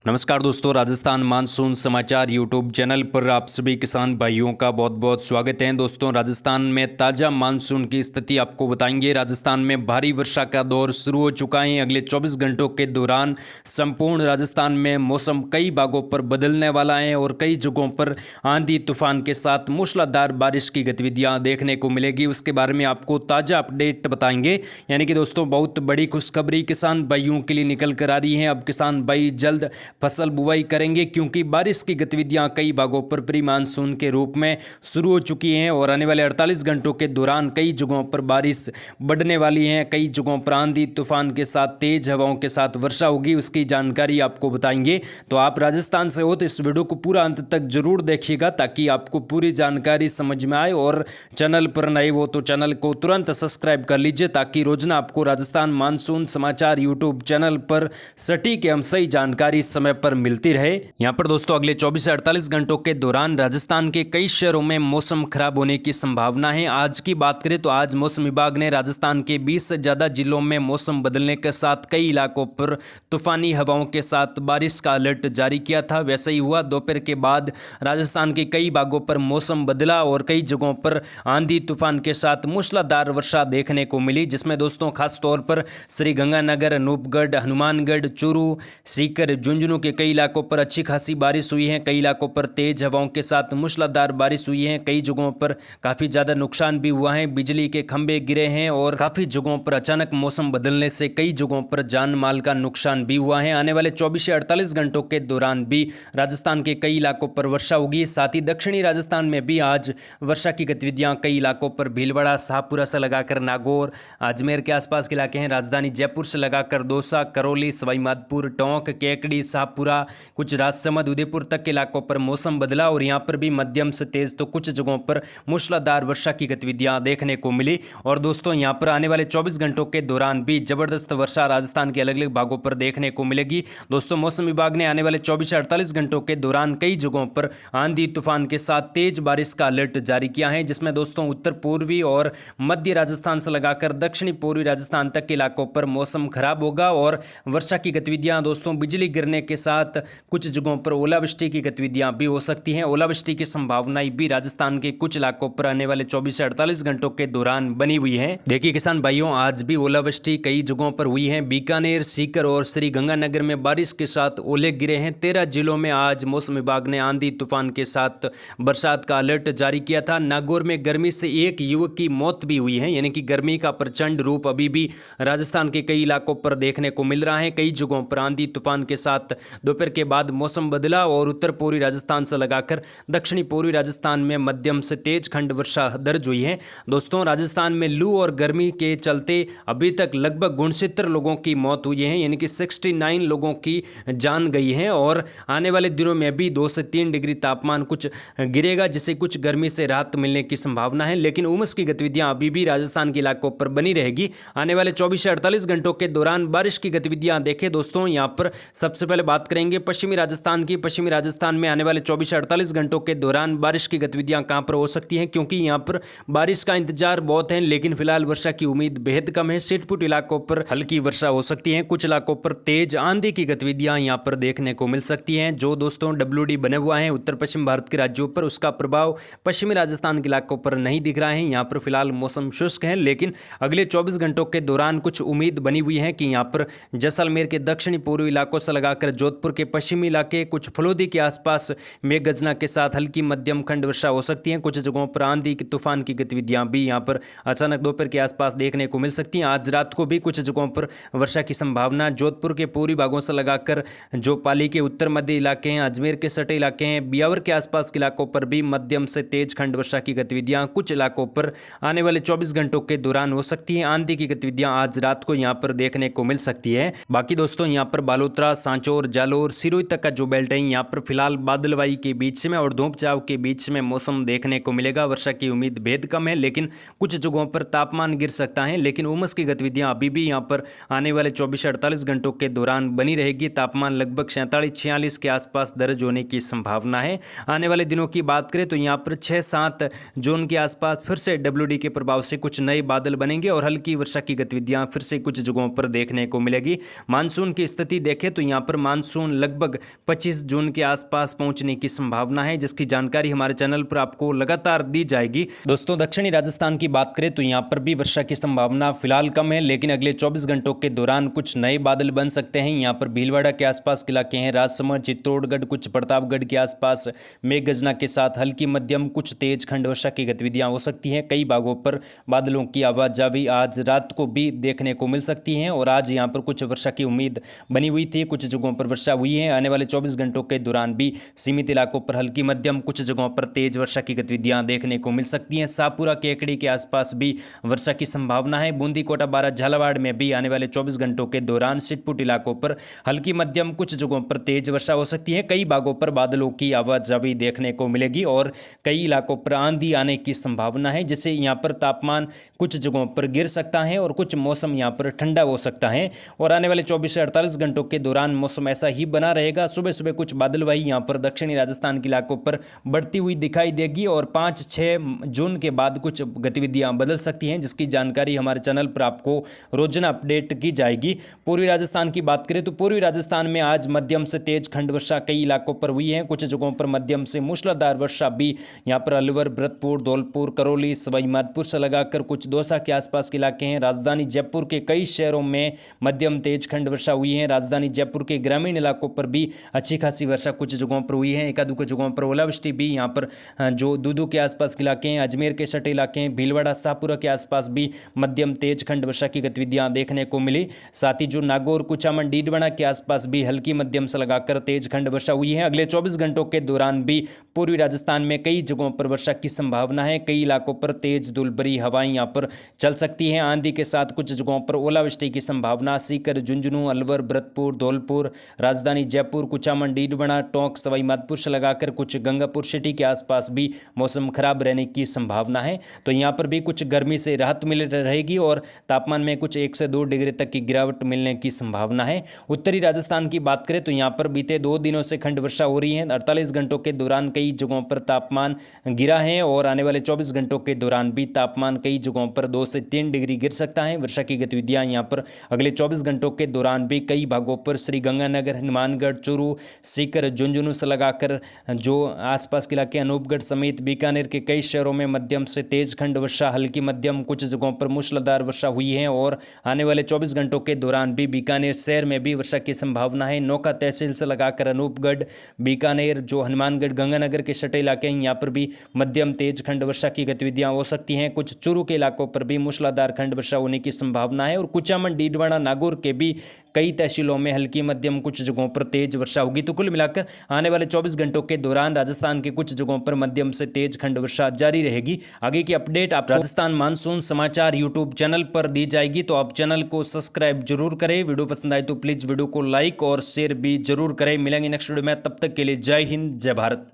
नमस्कार दोस्तों, राजस्थान मानसून समाचार यूट्यूब चैनल पर आप सभी किसान भाइयों का बहुत बहुत स्वागत है। दोस्तों, राजस्थान में ताज़ा मानसून की स्थिति आपको बताएंगे। राजस्थान में भारी वर्षा का दौर शुरू हो चुका है। अगले 24 घंटों के दौरान संपूर्ण राजस्थान में मौसम कई भागों पर बदलने वाला है और कई जगहों पर आंधी तूफान के साथ मूसलाधार बारिश की गतिविधियां देखने को मिलेगी। उसके बारे में आपको ताज़ा अपडेट बताएंगे। यानी कि दोस्तों, बहुत बड़ी खुशखबरी किसान भाइयों के लिए निकल कर आ रही है। अब किसान भाई जल्द फसल बुवाई करेंगे क्योंकि बारिश की गतिविधियां कई भागों पर प्री मानसून के रूप में शुरू हो चुकी हैं और आने वाले 48 घंटों के दौरान कई जगहों पर बारिश बढ़ने वाली है। कई जगहों पर आंधी तूफान के साथ तेज हवाओं के साथ वर्षा होगी, उसकी जानकारी आपको बताएंगे। तो आप राजस्थान से हो तो इस वीडियो को पूरा अंत तक जरूर देखिएगा ताकि आपको पूरी जानकारी समझ में आए। और चैनल पर नए हो तो चैनल को तुरंत सब्सक्राइब कर लीजिए ताकि रोजाना आपको राजस्थान मानसून समाचार यूट्यूब चैनल पर सटीक एवं सही जानकारी समय पर मिलती रहे। यहां पर दोस्तों, अगले 24 से 48 घंटों के दौरान राजस्थान के कई शहरों में मौसम खराब होने की संभावना है। आज की बात करें तो आज मौसम विभाग ने राजस्थान के 20 से ज्यादा जिलों में मौसम बदलने के साथ कई इलाकों पर तूफानी हवाओं के साथ बारिश का अलर्ट जारी किया था। वैसा ही हुआ। दोपहर के बाद राजस्थान के कई भागों पर मौसम बदला और कई जगहों पर आंधी तूफान के साथ मूसलाधार वर्षा देखने को मिली, जिसमें दोस्तों खास तौर पर श्रीगंगानगर, अनूपगढ़, हनुमानगढ़, चूरू, सीकर, झुंझुनू के कई इलाकों पर अच्छी खासी बारिश हुई है। कई इलाकों पर तेज हवाओं के साथ मूसलाधार बारिश हुई है। कई जगहों पर काफी ज्यादा नुकसान भी हुआ है, बिजली के खंभे गिरे हैं और काफी जगहों पर अचानक मौसम बदलने से कई जगहों पर जान माल का नुकसान भी हुआ है। आने वाले 24 से 48 घंटों के दौरान भी राजस्थान के कई इलाकों पर वर्षा होगी। साथ ही दक्षिणी राजस्थान में भी आज वर्षा की गतिविधियां कई इलाकों पर भीलवाड़ा, शाहपुरा से लगाकर नागौर, अजमेर के आसपास के इलाके हैं, राजधानी जयपुर से लगाकर दौसा, करौली, सवाईमाधोपुर, टोंक, केकड़ी, शाहपुरा, कुछ राजसमंद, उदयपुर तक के इलाकों पर मौसम बदला और यहां पर भी मध्यम से तेज तो कुछ जगहों पर मूसलाधार वर्षा की गतिविधियां देखने को मिली। और दोस्तों, यहां पर आने वाले 24 घंटों के दौरान भी जबरदस्त वर्षा राजस्थान के अलग अलग भागों पर देखने को मिलेगी। दोस्तों, मौसम विभाग ने आने वाले 24 से 48 घंटों के दौरान कई जगहों पर आंधी तूफान के साथ तेज बारिश का अलर्ट जारी किया है, जिसमें दोस्तों उत्तर पूर्वी और मध्य राजस्थान से लगाकर दक्षिणी पूर्वी राजस्थान तक के इलाकों पर मौसम खराब होगा और वर्षा की गतिविधियां दोस्तों बिजली गिरने के साथ कुछ जगहों पर ओलावृष्टि की गतिविधियां भी हो सकती हैं। ओलावृष्टि की संभावनाएं भी राजस्थान के कुछ इलाकों पर आने वाले 24 से 48 घंटों के दौरान बनी हुई है। देखिए किसान भाइयों, आज भी ओलावृष्टि कई जगहों पर हुई है। बीकानेर, सीकर और श्रीगंगानगर में बारिश के साथ ओले गिरे हैं। 13 जिलों में आज मौसम विभाग ने आंधी तूफान के साथ बरसात का अलर्ट जारी किया था। नागौर में गर्मी से एक युवक की मौत भी हुई है, यानी कि गर्मी का प्रचंड रूप अभी भी राजस्थान के कई इलाकों पर देखने को मिल रहा है। कई जगहों पर आंधी तूफान के साथ दोपहर के बाद मौसम बदला और उत्तर पूर्वी राजस्थान से लगाकर दक्षिणी पूर्वी राजस्थान में मध्यम से तेज खंड वर्षा दर्ज हुई है। दोस्तों, राजस्थान में लू और गर्मी के चलते अभी तक लगभग 69 लोगों की मौत हुई है, यानी कि 69 लोगों की जान गई है और आने वाले दिनों में भी 2 से 3 डिग्री तापमान कुछ गिरेगा, जिससे कुछ गर्मी से राहत मिलने की संभावना है। लेकिन उमस की गतिविधियां अभी भी राजस्थान के इलाकों पर बनी रहेगी। आने वाले 24 से 48 घंटों के दौरान बारिश की गतिविधियां देखें दोस्तों, यहां पर सबसे पहले बात करेंगे पश्चिमी राजस्थान की। पश्चिमी राजस्थान में आने वाले 24 से 48 घंटों के दौरान बारिश की गतिविधियां कहां पर हो सकती हैं, क्योंकि यहां पर बारिश का इंतजार बहुत है लेकिन फिलहाल वर्षा की उम्मीद बेहद कम है। छिटपुट इलाकों पर हल्की वर्षा हो सकती है। कुछ इलाकों पर तेज आंधी की गतिविधियां यहां पर देखने को मिल सकती हैं। जो दोस्तों WD बने हुआ है उत्तर पश्चिम भारत के राज्यों पर, उसका प्रभाव पश्चिमी राजस्थान के इलाकों पर नहीं दिख रहा है। यहां पर फिलहाल मौसम शुष्क है, लेकिन अगले 24 घंटों के दौरान कुछ उम्मीद बनी हुई है कि यहां पर जैसलमेर के दक्षिणी पूर्वी इलाकों से लगाकर जोधपुर के पश्चिमी इलाके, कुछ फलोदी के आसपास मेघ गर्जना के साथ हल्की मध्यम खंड वर्षा हो सकती है। कुछ जगहों पर आंधी की तूफान की गतिविधियां भी यहां पर अचानक दोपहर के आसपास देखने को मिल सकती हैं। आज रात को भी कुछ जगहों पर वर्षा की संभावना। जोधपुर के पूर्वी भागों से लगाकर जो पाली के उत्तर मध्य इलाके हैं, अजमेर के सटे इलाके हैं, बियावर के आसपास के इलाकों पर भी मध्यम से तेज खंड वर्षा की गतिविधियां कुछ इलाकों पर आने वाले 24 घंटों के दौरान हो सकती है। आंधी की गतिविधियां आज रात को यहां पर देखने को मिल सकती है। बाकी दोस्तों, यहां पर बालोतरा, सांचौर, जालोर, सिरोही तक का जो बेल्ट है, यहां पर फिलहाल बादलवाई के बीच में और धूप छांव के बीच में मौसम देखने को मिलेगा। वर्षा की उम्मीद बेहद कम है, लेकिन कुछ जगहों पर तापमान गिर सकता है। लेकिन उमस की गतिविधियां अभी भी यहां पर आने वाले 24 से 48 घंटों के दौरान बनी रहेगी। तापमान लगभग 47-46 के आसपास दर्ज होने की संभावना है। आने वाले दिनों की बात करें तो यहां पर 6-7 जून के आसपास फिर से WD के प्रभाव से कुछ नए बादल बनेंगे और हल्की वर्षा की गतिविधियां फिर से कुछ जगहों पर देखने को मिलेगी। मानसून की स्थिति देखें तो यहां पर मानसून मानसून लगभग 25 जून के आसपास पहुंचने की संभावना है, जिसकी जानकारी हमारे चैनल पर आपको लगातार दी जाएगी। दोस्तों, दक्षिणी राजस्थान की बात करें तो यहाँ पर भी वर्षा की संभावना फिलहाल कम है, लेकिन अगले 24 घंटों के दौरान कुछ नए बादल बन सकते हैं। यहाँ पर भीलवाड़ा के आसपास के इलाके हैं, राजसमंद, चित्तौड़गढ़, कुछ प्रतापगढ़ के आसपास मेघ गर्जना के साथ हल्की मध्यम कुछ तेज खंड वर्षा की गतिविधियां हो सकती हैं। कई भागों पर बादलों की आवाजाही आज रात को भी देखने को मिल सकती है और आज यहाँ पर कुछ वर्षा की उम्मीद बनी हुई थी। कुछ जगहों पर वर्षा हुई है। आने वाले 24 घंटों के दौरान भी सीमित इलाकों पर हल्की मध्यम, कुछ जगहों पर तेज वर्षा की गतिविधियां देखने को मिल सकती हैं। शाहपुरा, केकड़ी के आसपास भी वर्षा की संभावना है। बूंदी, कोटा, बारा, झालावाड़ में भी आने वाले 24 घंटों के दौरान छिटपुट इलाकों पर हल्की मध्यम, कुछ जगहों पर तेज वर्षा हो सकती है। कई भागों पर बादलों की आवाजाही देखने को मिलेगी और कई इलाकों पर आंधी आने की संभावना है, जिससे यहाँ पर तापमान कुछ जगहों पर गिर सकता है और कुछ मौसम यहाँ पर ठंडा हो सकता है। और आने वाले 24 से 48 घंटों के दौरान मौसम ऐसा ही बना रहेगा। सुबह सुबह कुछ बादलवाही यहाँ पर दक्षिणी राजस्थान के इलाकों पर बढ़ती हुई दिखाई देगी और 5-6 जून के बाद कुछ गतिविधियां बदल सकती हैं, जिसकी जानकारी हमारे चैनल पर आपको रोजाना अपडेट की जाएगी। पूर्वी राजस्थान की बात करें तो पूर्वी राजस्थान में आज मध्यम से तेज खंड वर्षा कई इलाकों पर हुई है। कुछ जगहों पर मध्यम से मूसलाधार वर्षा भी यहाँ पर अलवर, भरतपुर, धौलपुर, करौली, सवाई माधोपुर से लगाकर कुछ दौसा के आसपास के इलाके हैं। राजधानी जयपुर के कई शहरों में मध्यम तेज खंड वर्षा हुई है। राजधानी जयपुर के ग्रामीण इलाकों पर भी अच्छी खासी वर्षा कुछ जगहों पर हुई है। एकादू के जगहों पर ओलावृष्टि भी यहाँ पर जो दूदू के आसपास के इलाके हैं, अजमेर के सटे इलाके हैं, भीलवाड़ा, शाहपुरा के आसपास भी मध्यम तेज खंड वर्षा की गतिविधियां देखने को मिली। साथ ही जो नागौर, कुचामन, डीडवाना के आसपास भी हल्की मध्यम से लगाकर तेज खंड वर्षा हुई है। अगले 24 घंटों के दौरान भी पूर्वी राजस्थान में कई जगहों पर वर्षा की संभावना है। कई इलाकों पर तेज धूलभरी हवाएं यहाँ पर चल सकती हैं। आंधी के साथ कुछ जगहों पर ओलावृष्टि की संभावना। सीकर, झुंझुनू, अलवर, भरतपुर, धौलपुर, राजधानी जयपुर, कुचामन, डीडवाना, टोंक, सवाई माधोपुर से लगाकर कुछ गंगापुर सिटी के आसपास भी मौसम खराब रहने की संभावना है। तो यहाँ पर भी कुछ गर्मी से राहत मिल रहेगी और तापमान में कुछ 1 से 2 डिग्री तक की गिरावट मिलने की संभावना है। उत्तरी राजस्थान की बात करें तो यहाँ पर बीते 2 दिनों से खंड वर्षा हो रही है। 48 घंटों के दौरान कई जगहों पर तापमान गिरा है और आने वाले 24 घंटों के दौरान भी तापमान कई जगहों पर 2 से 3 डिग्री गिर सकता है। वर्षा की गतिविधियां यहाँ पर अगले 24 घंटों के दौरान भी कई भागों पर श्रीगंगानगर, हनुमानगढ़, चूरू, सीकर, झुंझुनू से लगाकर जो आसपास के इलाके अनूपगढ़ समेत बीकानेर के कई शहरों में मध्यम से तेज खंड वर्षा, हल्की मध्यम, कुछ जगहों पर मूसलाधार वर्षा हुई है। और आने वाले 24 घंटों के दौरान भी बीकानेर शहर में भी वर्षा की संभावना है। नौका तहसील से लगाकर अनूपगढ़, बीकानेर, जो हनुमानगढ़, गंगानगर के सटे इलाके हैं, यहाँ पर भी मध्यम तेज खंड वर्षा की गतिविधियां हो सकती हैं। कुछ चूरू के इलाकों पर भी मूसलाधार खंड वर्षा होने की संभावना है और कुचामन, डीडवाना, नागौर के भी कई तहसीलों में हल्की मध्यम, कुछ जगहों पर तेज वर्षा होगी। तो कुल मिलाकर आने वाले 24 घंटों के दौरान राजस्थान के कुछ जगहों पर मध्यम से तेज खंड वर्षा जारी रहेगी। आगे की अपडेट आप राजस्थान मानसून समाचार यूट्यूब चैनल पर दी जाएगी, तो आप चैनल को सब्सक्राइब जरूर करें। वीडियो पसंद आए तो प्लीज वीडियो को लाइक और शेयर भी जरूर करें। मिलेंगे नेक्स्ट वीडियो में, तब तक के लिए जय हिंद, जय भारत।